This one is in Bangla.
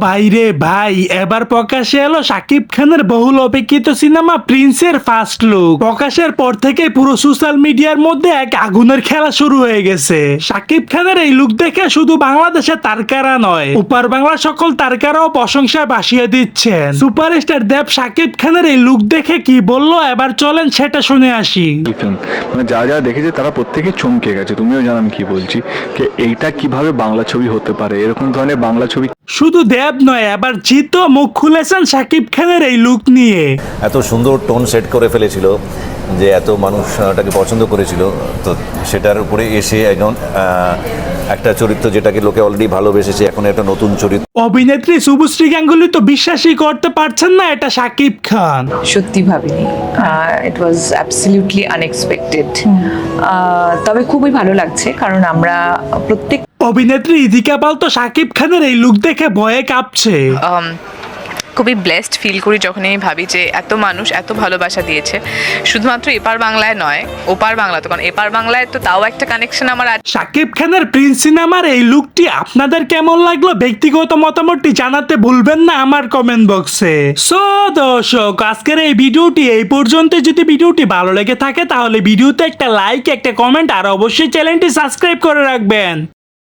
ভাই রে ভাই, এবার প্রকাশে এলো শাকিব খানের বহুল অপেক্ষিত সিনেমা প্রিন্সের ফার্স্ট লুক। প্রকাশের পর থেকে পুরো সোশ্যাল মিডিয়ার মধ্যে এক আগুনের খেলা শুরু হয়ে গেছে। শাকিব খানের এই লুক দেখে শুধু বাংলাদেশের তারকারা নয়, উপার বাংলার সকল তারকারাও প্রশংসায় ভাসিয়ে দিচ্ছেন। সুপারস্টার দেব শাকিব খানের এই লুক দেখে কি বললো, এবার চলেন সেটা শুনে আসি। ফিল্ম মানে যা যা দেখেছে তারা প্রত্যেকে চমকে গেছে। তুমিও জানো আমি কি বলছি, যে এইটা কিভাবে বাংলা ছবি হতে পারে, এরকম ধরনের বাংলা ছবি। শুধু দেব নয়, এবার জিতও মুখ খুলেছেন শাকিব খানের এই লুক নিয়ে। এত সুন্দর টোন সেট করে ফেলেছিল যে এত মানুষ এটাকে পছন্দ করেছিল, তো সেটার উপরে এসে একজন একটা চরিত্র যেটাকে লোকে অলরেডি ভালোবেসেছে, এখন একটা নতুন চরিত্র। অভিনেত্রী শুভশ্রী গাঙ্গুলি তো বিশ্বাসই করতে পারছেন না এটা শাকিব খান। সত্যি ভাবিনি, ইট ওয়াজ অ্যাবসলিউটলি আনএক্সপেক্টেড। তবে খুবই ভালো লাগছে, কারণ আমরা প্রত্যেক অভিনেত্রী ইদিকা পাল তো শাকিব খানের এই লুক দেখে ভয়ে কাঁপছে। খুবই ব্লেসড ফিল করি যখন আমি ভাবি যে এত মানুষ এত ভালোবাসা দিয়েছে, শুধুমাত্র এপার বাংলায় নয় ওপার বাংলা, তো কারণ এপার বাংলায় তো তাও একটা কানেকশন আমার আছে। শাকিব খানের প্রিন্স সিনেমার এই লুকটি আপনাদের কেমন লাগলো, ব্যক্তিগত মতামতটি জানাতে ভুলবেন না আমার কমেন্ট বক্সে। সো দর্শক, আজকের এই ভিডিওটি এই পর্যন্ত। যদি ভিডিওটি ভালো লেগে থাকে তাহলে ভিডিওতে একটা লাইক, একটা কমেন্ট আর অবশ্যই চ্যানেলটি সাবস্ক্রাইব করে রাখবেন।